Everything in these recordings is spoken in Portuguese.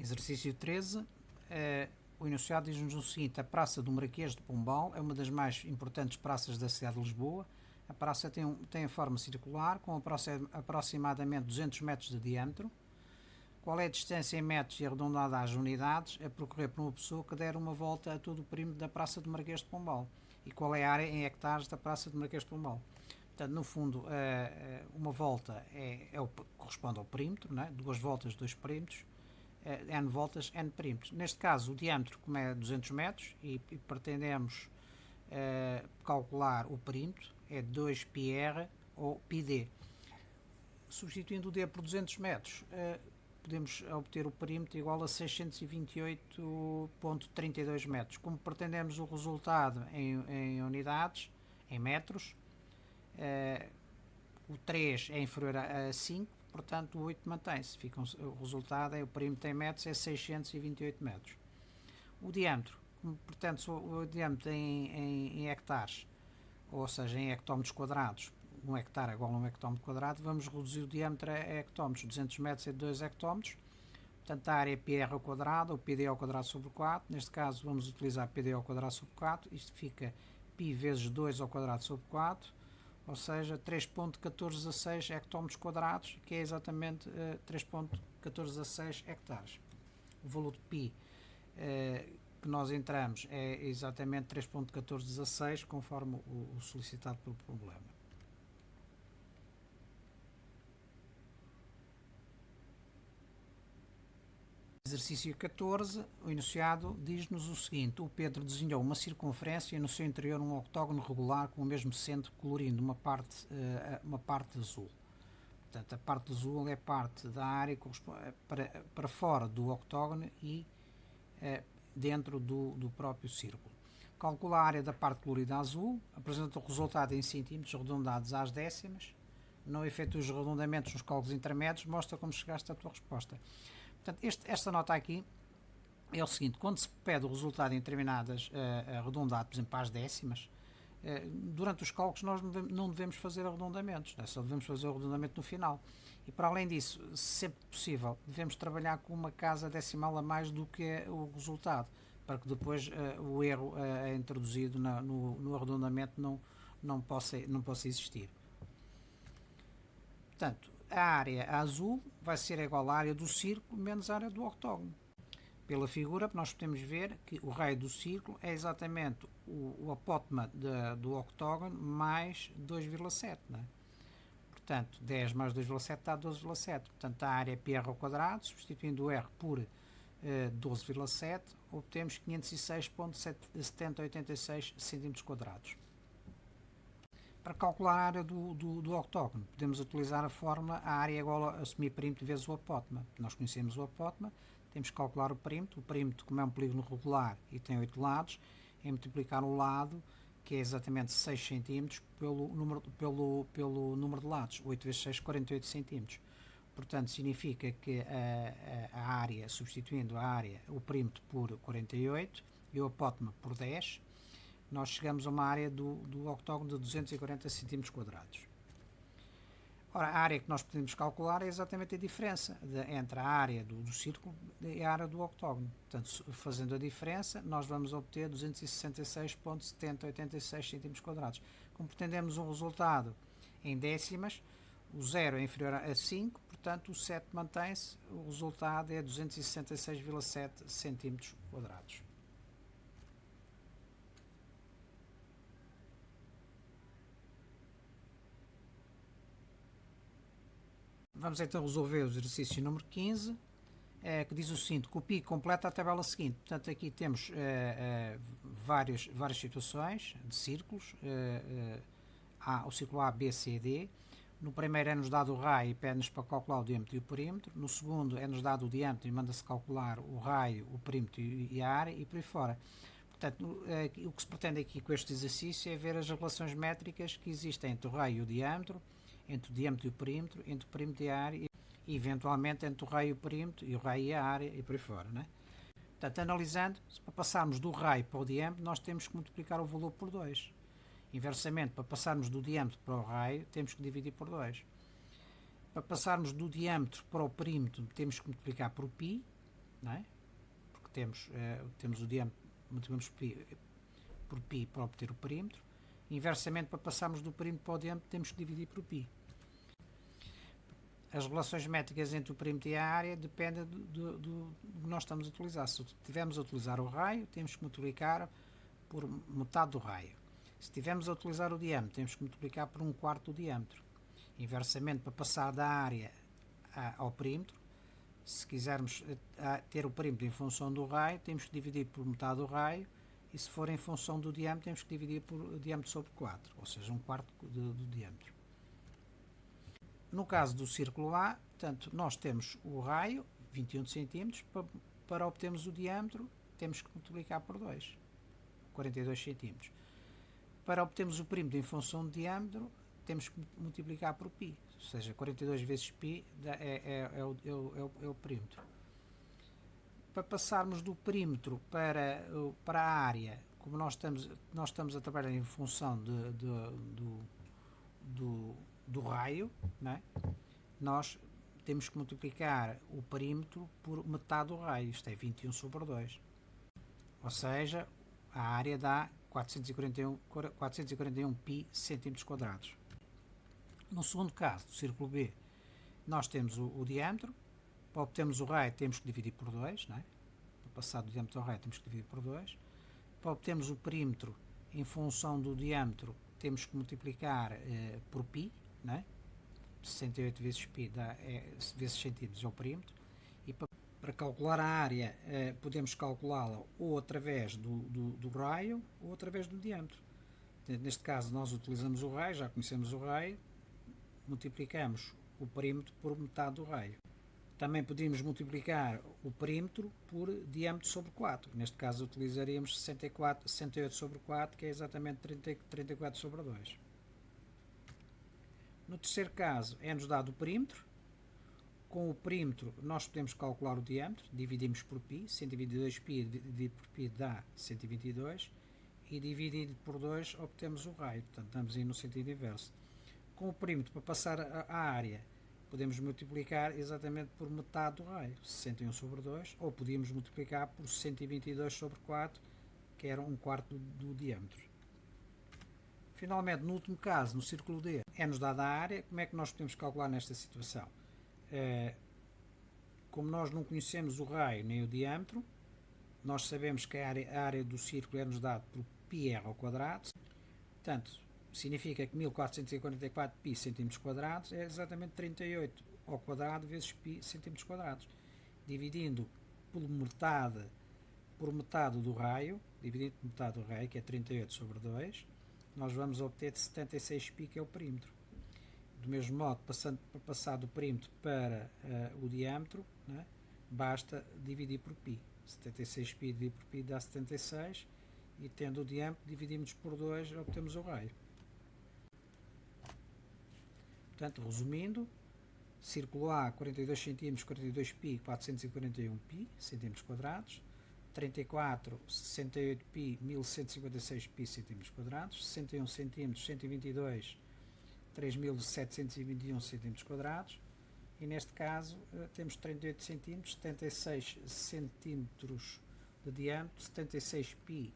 Exercício 13. O enunciado diz-nos o seguinte: a Praça do Marquês de Pombal é uma das mais importantes praças da cidade de Lisboa. A praça tem a forma circular, com aproximadamente 200 metros de diâmetro. Qual é a distância em metros e arredondada às unidades a percorrer por uma pessoa que der uma volta a todo o perímetro da Praça do Marquês de Pombal? E qual é a área em hectares da Praça do Marquês de Pombal? Portanto, no fundo, uma volta corresponde ao perímetro, né? Duas voltas, dois perímetros. N voltas, N perímetros. Neste caso, o diâmetro, como é 200 metros, e pretendemos calcular o perímetro, é 2πr ou πd. Substituindo o d por 200 metros, podemos obter o perímetro igual a 628,32 metros. Como pretendemos o resultado em unidades, em metros, o 3 é inferior a 5, portanto o 8 mantém-se. O resultado o perímetro em metros é 628 metros. O diâmetro, como pretende o diâmetro em hectares, ou seja, em hectómetros quadrados, 1 hectare é igual a 1 hectómetro quadrado, vamos reduzir o diâmetro a hectómetros. 200 metros é 2 hectómetros, portanto a área é πr ao quadrado, ou πd ao quadrado sobre 4. Neste caso vamos utilizar πd ao quadrado sobre 4, isto fica π vezes 2 ao quadrado sobre 4, ou seja, 3.1416 hectómetros quadrados, que é exatamente 3.1416 hectares. O valor de π que nós entramos é exatamente 3.1416, conforme o solicitado pelo problema. Exercício 14, o enunciado diz-nos o seguinte: o Pedro desenhou uma circunferência e no seu interior um octógono regular com o mesmo centro, colorindo uma parte azul. Portanto, a parte azul é parte da área para fora do octógono e dentro do próprio círculo. Calcula a área da parte colorida azul, apresenta o resultado em centímetros arredondados às décimas, não efetua os arredondamentos nos cálculos intermédios, mostra como chegaste à tua resposta. Portanto, esta nota aqui é o seguinte: quando se pede o resultado em determinadas arredondado, por exemplo, às décimas, durante os cálculos nós não devemos fazer arredondamentos, né? Só devemos fazer o arredondamento no final. E para além disso, sempre possível, devemos trabalhar com uma casa decimal a mais do que o resultado, para que depois o erro introduzido no arredondamento não possa existir. Portanto, a área azul vai ser igual à área do círculo menos a área do octógono. Pela figura, nós podemos ver que o raio do círculo é exatamente o apótema do octógono mais 2,7. Né? Portanto, 10 mais 2,7 dá 12,7. Portanto, a área é πr ao quadrado, substituindo o r por 12,7, obtemos 506,7086 cm². Para calcular a área do octógono, podemos utilizar a fórmula a área é igual a semiperímetro vezes o apótema. Nós conhecemos o apótema, temos que calcular o perímetro. O perímetro, como é um polígono regular e tem 8 lados, é multiplicar o lado, que é exatamente 6 cm, pelo número de lados. 8 vezes 6, 48 cm. Portanto, significa que a área, substituindo o perímetro por 48 e o apótema por 10, nós chegamos a uma área do octógono de 240 cm². Ora, a área que nós podemos calcular é exatamente a diferença entre a área do círculo e a área do octógono. Portanto, fazendo a diferença, nós vamos obter 266,7086 cm². Como pretendemos um resultado em décimas, o 0 é inferior a 5, portanto o 7 mantém-se, o resultado é 266,7 cm². Vamos então resolver o exercício número 15, que diz o seguinte: copie e completa a tabela seguinte. Portanto, aqui temos várias situações de círculos, o círculo A, B, C e D. No primeiro é-nos dado o raio e pede-nos para calcular o diâmetro e o perímetro. No segundo é-nos dado o diâmetro e manda-se calcular o raio, o perímetro e a área, e por aí fora. Portanto, o que se pretende aqui com este exercício é ver as relações métricas que existem entre o raio e o diâmetro, entre o diâmetro e o perímetro, entre o perímetro e a área, e eventualmente entre o raio e o perímetro, e o raio e a área, e por aí fora. Né? Portanto, analisando, para passarmos do raio para o diâmetro, nós temos que multiplicar o valor por 2. Inversamente, para passarmos do diâmetro para o raio, temos que dividir por 2. Para passarmos do diâmetro para o perímetro, temos que multiplicar por π. não é? Porque temos o diâmetro, multiplicamos por π para obter o perímetro. Inversamente, para passarmos do perímetro para o diâmetro, temos que dividir por π. As relações métricas entre o perímetro e a área dependem do que nós estamos a utilizar. Se estivermos a utilizar o raio, temos que multiplicar por metade do raio. Se estivermos a utilizar o diâmetro, temos que multiplicar por 1/4 do diâmetro. Inversamente, para passar da área ao perímetro, se quisermos ter o perímetro em função do raio, temos que dividir por metade do raio, e se for em função do diâmetro, temos que dividir por diâmetro sobre 4, ou seja, 1/4 do diâmetro. No caso do círculo A, portanto, nós temos o raio, 21 cm, para obtermos o diâmetro, temos que multiplicar por 2, 42 cm. Para obtermos o perímetro em função do diâmetro, temos que multiplicar por π, ou seja, 42 vezes π é o perímetro. Para passarmos do perímetro para a área, como nós estamos a trabalhar em função do raio, não é? Nós temos que multiplicar o perímetro por metade do raio, isto é 21 sobre 2. Ou seja, a área dá 441 π centímetros quadrados. No segundo caso, do círculo B, nós temos o diâmetro. Para obtermos o raio, temos que dividir por 2, não é? Para passar do diâmetro ao raio, temos que dividir por 2. Para obtermos o perímetro em função do diâmetro, temos que multiplicar por π, não é? 68 vezes π vezes centímetros é o perímetro. E para calcular a área, podemos calculá-la ou através do raio ou através do diâmetro. Neste caso, nós utilizamos o raio, já conhecemos o raio, multiplicamos o perímetro por metade do raio. Também podemos multiplicar o perímetro por diâmetro sobre 4. Neste caso, utilizaríamos 68 sobre 4, que é exatamente 34 sobre 2. No terceiro caso, é-nos dado o perímetro. Com o perímetro, nós podemos calcular o diâmetro, dividimos por π, 122π dividido por π dá 122, e dividido por 2 obtemos o raio, portanto estamos aí no sentido inverso. Com o perímetro, para passar a área, podemos multiplicar exatamente por metade do raio, 61 sobre 2, ou podíamos multiplicar por 122 sobre 4, que era 1/4 do diâmetro. Finalmente, no último caso, no círculo D, é-nos dada a área. Como é que nós podemos calcular nesta situação? Como nós não conhecemos o raio nem o diâmetro, nós sabemos que a área do círculo é-nos dada por πr ao quadrado. Portanto, significa que 1444 π centímetros quadrados é exatamente 38 ao quadrado vezes π centímetros quadrados. Dividindo por metade do raio, que é 38 sobre 2, nós vamos obter 76 π, que é o perímetro. Do mesmo modo, para passar do perímetro para o diâmetro, né, basta dividir por π. 76 π dividido por π dá 76, e tendo o diâmetro, dividimos por 2 e obtemos o raio. Portanto, resumindo, círculo A, 42 cm, 42 π, 441 π, centímetros quadrados. 34, 68 π, 1156 π, centímetros quadrados. 61 cm, 122, 3721 centímetros quadrados. E neste caso temos 38 cm, 76 centímetros de diâmetro, 76 π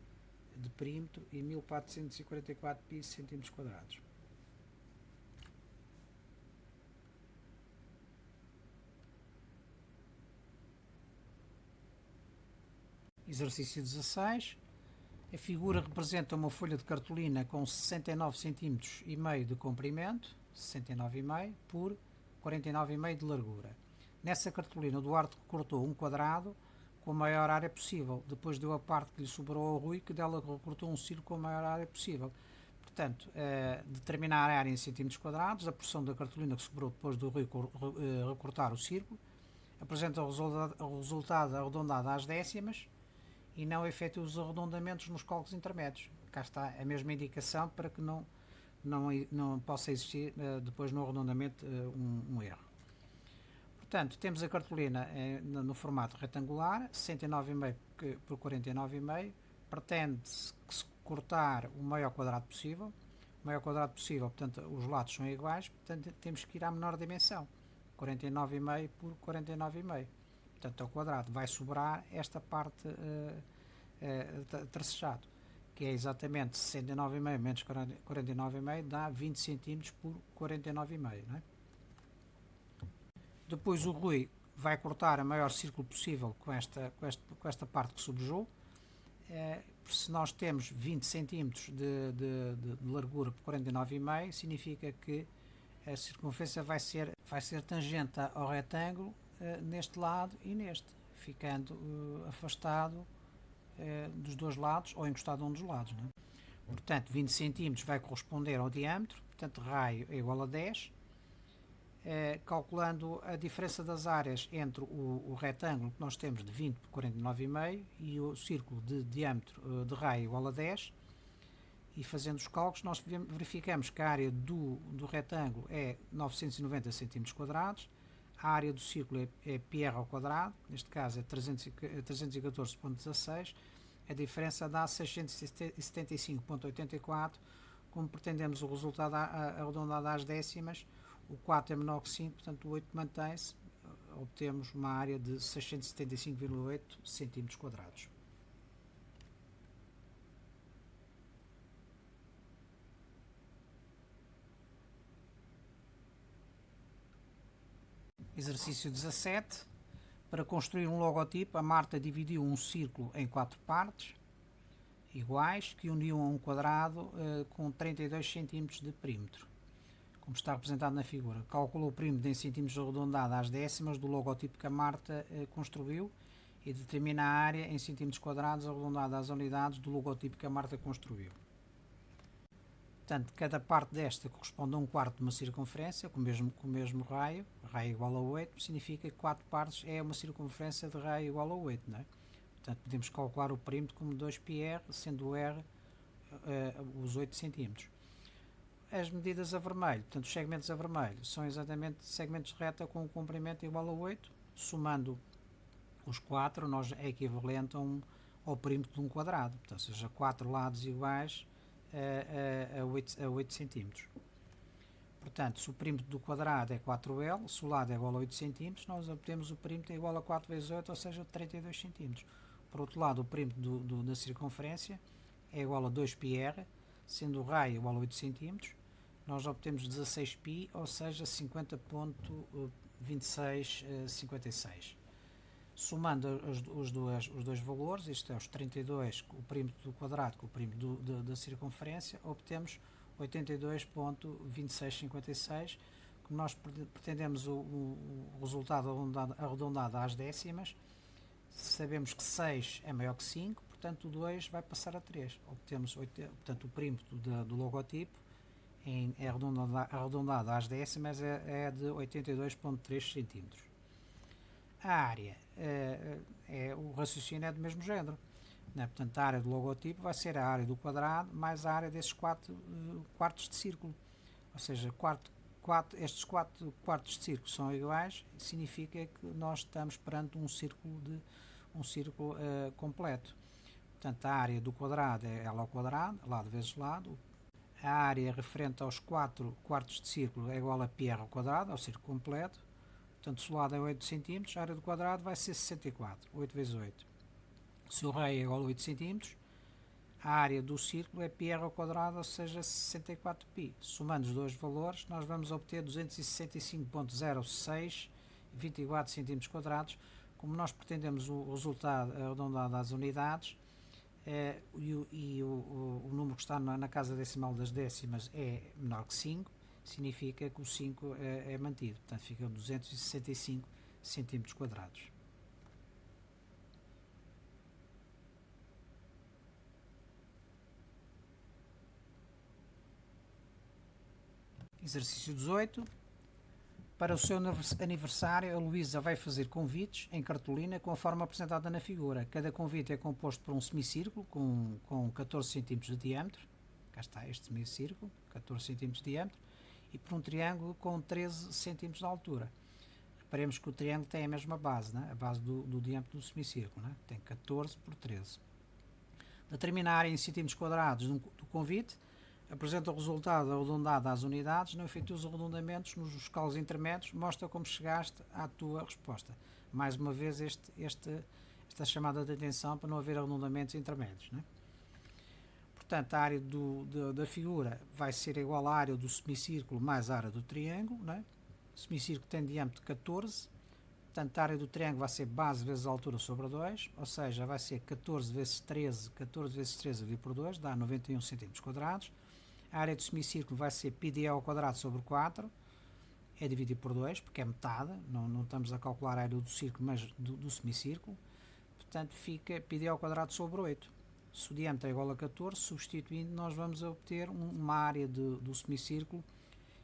de perímetro e 1444 π centímetros quadrados. Exercício 16. A figura representa uma folha de cartolina com 69 cm e meio de comprimento, 69,5 por 49,5 de largura. Nessa cartolina, o Duarte recortou um quadrado com a maior área possível. Depois deu a parte que lhe sobrou ao Rui, que dela recortou um círculo com a maior área possível. Portanto, determinar a área em centímetros quadrados, a porção da cartolina que sobrou depois do Rui recortar o círculo, apresenta o resultado arredondado às décimas e não efetua os arredondamentos nos cálculos intermédios. Cá está a mesma indicação para que não possa existir depois no arredondamento um erro. Portanto, temos a cartolina no formato retangular, 69,5 por 49,5. Pretende-se que se cortar o maior quadrado possível. O maior quadrado possível, portanto, os lados são iguais, portanto, temos que ir à menor dimensão, 49,5 por 49,5. portanto ao quadrado, vai sobrar esta parte tracejado, que é exatamente 69,5 menos 49,5 dá 20 cm por 49,5, não é? Depois o Rui vai cortar o maior círculo possível com esta parte que subjou. Se nós temos 20 cm de largura por 49,5, significa que a circunferência vai ser tangente ao retângulo neste lado e neste, ficando afastado dos dois lados ou encostado a um dos lados, não é? Portanto, 20 cm vai corresponder ao diâmetro, portanto, raio é igual a 10. Calculando a diferença das áreas entre o retângulo que nós temos de 20 por 49,5 e o círculo de diâmetro de raio igual a 10, e fazendo os cálculos nós verificamos que a área do retângulo é 990 cm², a área do círculo é πr ao quadrado, neste caso é 314,16, a diferença dá 675,84. Como pretendemos o resultado arredondado às décimas, o 4 é menor que 5, portanto o 8 mantém-se, obtemos uma área de 675,8 cm². Exercício 17. Para construir um logotipo, a Marta dividiu um círculo em 4 partes iguais que uniam a um quadrado com 32 cm de perímetro, como está representado na figura. Calculou o perímetro em centímetros arredondado às décimas do logotipo que a Marta construiu e determina a área em centímetros quadrados arredondada às unidades do logotipo que a Marta construiu. Portanto, cada parte desta corresponde a um quarto de uma circunferência com o mesmo raio igual a 8, significa que 4 partes é uma circunferência de raio igual a 8, não é? Portanto, podemos calcular o perímetro como 2πr, sendo o r os 8 cm. As medidas a vermelho, portanto os segmentos a vermelho, são exatamente segmentos de reta com um comprimento igual a 8, somando os 4 é equivalente ao perímetro de um quadrado, portanto, ou seja, 4 lados iguais a 8 cm. Portanto, se o perímetro do quadrado é 4L, se o lado é igual a 8 cm, nós obtemos o perímetro igual a 4 vezes 8, ou seja, 32 cm. Por outro lado, o perímetro da circunferência é igual a 2πr, sendo o raio igual a 8 cm, nós obtemos 16π, ou seja, 50,2656. Somando os dois valores, isto é, os 32, o perímetro do quadrado com o perímetro da circunferência, obtemos 82,2656. Como nós pretendemos o resultado arredondado às décimas, sabemos que 6 é maior que 5, portanto o 2 vai passar a 3. Obtemos, portanto, o perímetro do logotipo arredondado às décimas é de 82,3 cm. A área, o raciocínio é do mesmo género, né? Portanto, a área do logotipo vai ser a área do quadrado mais a área desses 4 quartos de círculo. Ou seja, estes 4 quartos de círculo são iguais, significa que nós estamos perante um círculo completo. Portanto, a área do quadrado é L ao quadrado, lado vezes lado. A área referente aos 4 quartos de círculo é igual a πr ao quadrado, ao círculo completo. Portanto, se o lado é 8 cm, a área do quadrado vai ser 64, 8 vezes 8. Se o raio é igual a 8 cm, a área do círculo é πr ao quadrado, ou seja, 64π. Somando os dois valores, nós vamos obter 265,0624 cm². Como nós pretendemos o resultado arredondado às unidades, o número que está na casa decimal das décimas é menor que 5, significa que o 5 é mantido, portanto fica 265 cm². Exercício 18. Para o seu aniversário, a Luísa vai fazer convites em cartolina com a forma apresentada na figura. Cada convite é composto por um semicírculo com 14 cm de diâmetro. Cá está este semicírculo, 14 cm de diâmetro. E por um triângulo com 13 cm de altura. Reparemos que o triângulo tem a mesma base, né? A base do diâmetro do semicírculo, né? Tem 14 por 13. Determina a área em centímetros quadrados do convite, apresenta o resultado arredondado às unidades, não efetua os arredondamentos nos escalos intermédios, mostra como chegaste à tua resposta. Mais uma vez esta chamada de atenção para não haver arredondamentos intermédios, não é? Portanto, a área da figura vai ser igual à área do semicírculo mais a área do triângulo, não é? O semicírculo tem diâmetro de 14, portanto a área do triângulo vai ser base vezes a altura sobre 2, ou seja, vai ser 14 vezes 13 dividido por 2, dá 91 cm². A área do semicírculo vai ser πd ao quadrado sobre 4, é dividido por 2, porque é metade, não estamos a calcular a área do círculo, mas do semicírculo. Portanto, fica πd ao quadrado sobre 8. Se o diâmetro é igual a 14, substituindo, nós vamos obter uma área do semicírculo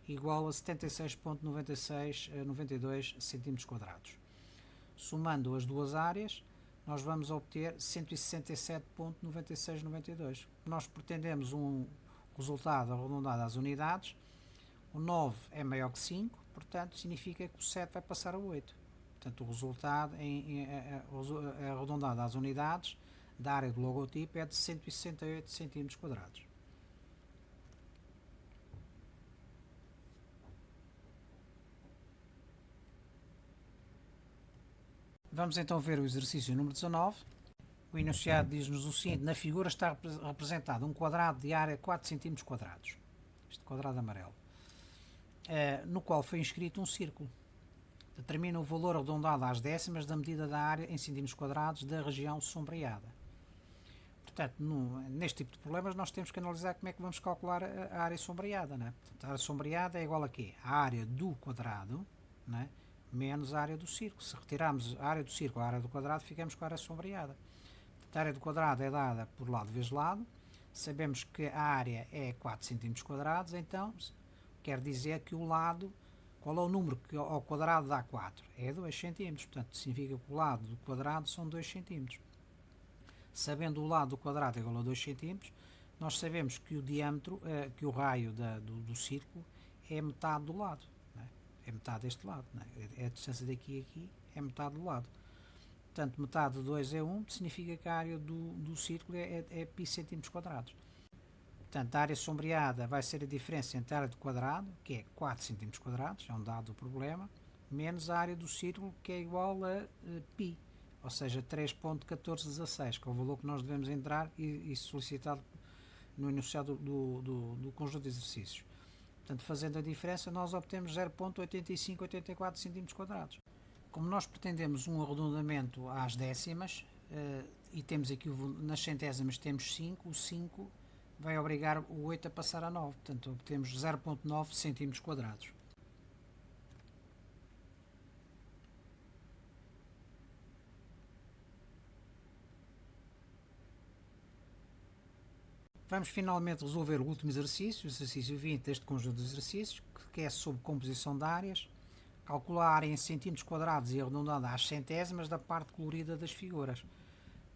igual a 76,9692 cm². Somando as duas áreas, nós vamos obter 167,9692. Nós pretendemos um resultado arredondado às unidades. O 9 é maior que 5, portanto, significa que o 7 vai passar a 8. Portanto, o resultado é arredondado às unidades da área do logotipo é de 168 cm². Vamos então ver o exercício número 19. O enunciado diz-nos o seguinte: na figura está representado um quadrado de área 4 cm², este quadrado amarelo, no qual foi inscrito um círculo. Determina o valor arredondado às décimas da medida da área em cm² da região sombreada. Portanto, neste tipo de problemas nós temos que analisar como é que vamos calcular a área sombreada, né? Portanto, a área sombreada é igual a quê? A área do quadrado, né, menos a área do círculo. Se retirarmos a área do círculo à área do quadrado, ficamos com a área sombreada. Portanto, a área do quadrado é dada por lado vezes lado. Sabemos que a área é 4 cm², então quer dizer que o lado, qual é o número que ao quadrado dá 4? É 2 cm. Portanto, significa que o lado do quadrado são 2 cm. Sabendo o lado do quadrado igual a 2 cm, nós sabemos que o diâmetro, que o raio do círculo é metade do lado, não é? É metade deste lado, não é? A distância daqui a aqui é metade do lado. Portanto, metade de 2 é 1, significa que a área do círculo é π cm². Portanto, a área sombreada vai ser a diferença entre a área do quadrado, que é 4 cm², é um dado do problema, menos a área do círculo, que é igual a π. Ou seja, 3.1416, que é o valor que nós devemos entrar e solicitado no enunciado do conjunto de exercícios. Portanto, fazendo a diferença, nós obtemos 0.8584 cm². Como nós pretendemos um arredondamento às décimas, e temos aqui nas centésimas temos 5, o 5 vai obrigar o 8 a passar a 9, portanto obtemos 0.9 cm². Vamos finalmente resolver o último exercício, o exercício 20 deste conjunto de exercícios, que é sobre composição de áreas. Calcular a área em centímetros² e arredondada às centésimas da parte colorida das figuras.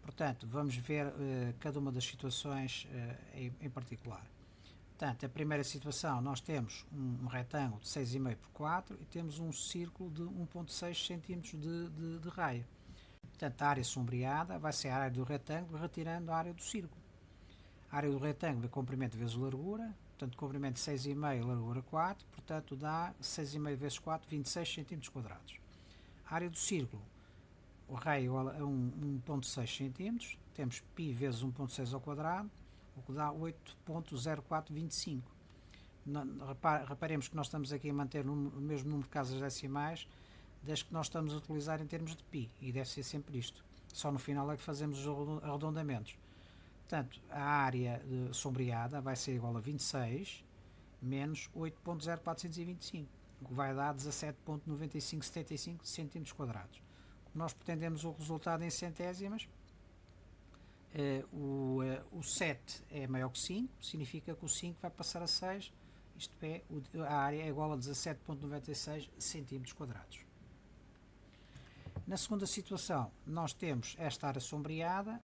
Portanto, vamos ver cada uma das situações em particular. Portanto, a primeira situação, nós temos um retângulo de 6,5 por 4 e temos um círculo de 1,6 cm de raio. Portanto, a área sombreada vai ser a área do retângulo retirando a área do círculo. A área do retângulo é comprimento vezes largura, portanto, comprimento 6,5, largura 4, portanto, dá 6,5 vezes 4, 26 cm². A área do círculo, o raio é igual a 1,6 cm, temos π vezes 1,6 ao quadrado, o que dá 8,0425. Reparemos que nós estamos aqui a manter o mesmo número de casas decimais das que nós estamos a utilizar em termos de π, e deve ser sempre isto. Só no final é que fazemos os arredondamentos. Portanto, a área sombreada vai ser igual a 26 menos 8,0425, o que vai dar 17,9575 cm². Nós pretendemos o resultado em centésimas. O 7 é maior que 5, significa que o 5 vai passar a 6, isto é, a área é igual a 17,96 cm². Na segunda situação, nós temos esta área sombreada.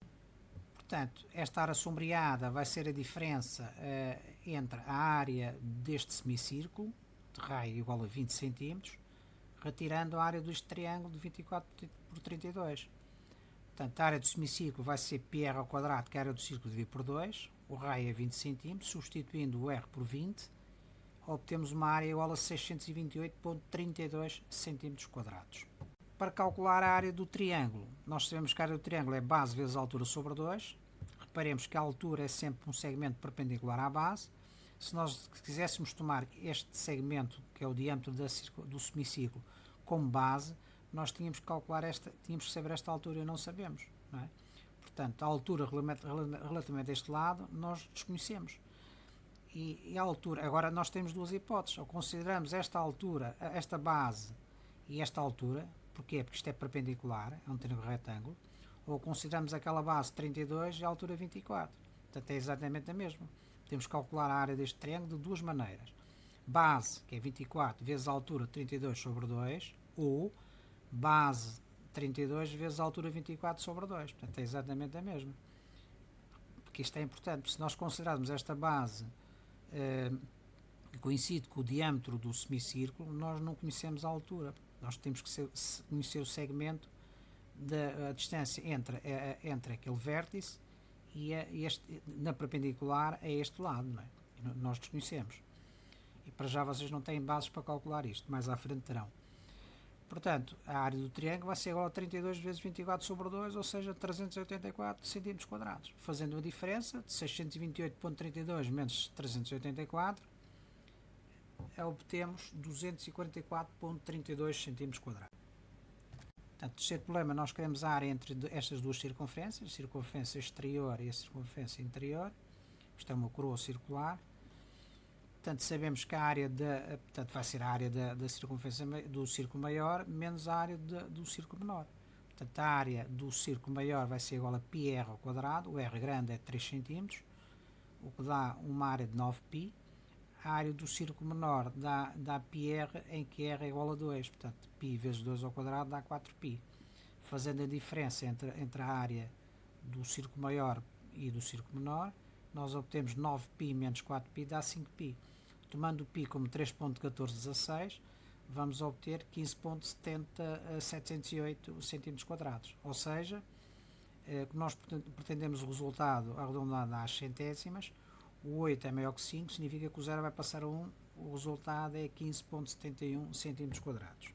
Portanto, esta área sombreada vai ser a diferença entre a área deste semicírculo, de raio igual a 20 cm, retirando a área deste triângulo de 24 por 32. Portanto, a área do semicírculo vai ser πr ao quadrado, que é a área do círculo dividido por 2, o raio é 20 cm, substituindo o r por 20, obtemos uma área igual a 628,32 cm². Para calcular a área do triângulo, nós sabemos que a área do triângulo é base vezes a altura sobre 2. Reparemos que a altura é sempre um segmento perpendicular à base. Se nós quiséssemos tomar este segmento, que é o diâmetro do semicírculo, como base, nós tínhamos que calcular tínhamos que saber esta altura e não sabemos, não é? Portanto, a altura relativamente a este lado, nós desconhecemos. E a altura, agora nós temos duas hipóteses: ou consideramos esta altura, esta base e esta altura, porquê? Porque isto é perpendicular, é um triângulo retângulo, ou consideramos aquela base 32 e a altura 24. Portanto, é exatamente a mesma. Temos que calcular a área deste triângulo de duas maneiras: base, que é 24, vezes a altura 32 sobre 2, ou base 32 vezes a altura 24 sobre 2. Portanto, é exatamente a mesma. Porque isto é importante. Se nós considerarmos esta base que coincide com o diâmetro do semicírculo, nós não conhecemos a altura. Nós temos que conhecer o segmento da distância entre aquele vértice e na perpendicular a este lado, não é? Nós desconhecemos. E para já vocês não têm bases para calcular isto, mais à frente terão. Portanto, a área do triângulo vai ser igual a 32 vezes 24 sobre 2, ou seja, 384 cm². Fazendo a diferença de 628,32 menos 384, obtemos 244,32 cm². Portanto, terceiro problema, nós queremos a área entre estas duas circunferências, a circunferência exterior e a circunferência interior. Isto é uma coroa circular. Portanto, sabemos que a área portanto, vai ser a área da circunferência do círculo maior menos a área do círculo menor. Portanto, a área do círculo maior vai ser igual a πr ao quadrado, o r grande é 3 cm, o que dá uma área de 9π. A área do círculo menor dá πr, em que r é igual a 2, portanto, π vezes 2 ao quadrado dá 4π. Fazendo a diferença entre a área do círculo maior e do círculo menor, nós obtemos 9π menos 4π dá 5π. Tomando o π como 3.1416, vamos obter 15.708 cm². Ou seja, nós pretendemos o resultado arredondado às centésimas. O 8 é maior que 5, significa que o 0 vai passar a 1, o resultado é 15.71 cm².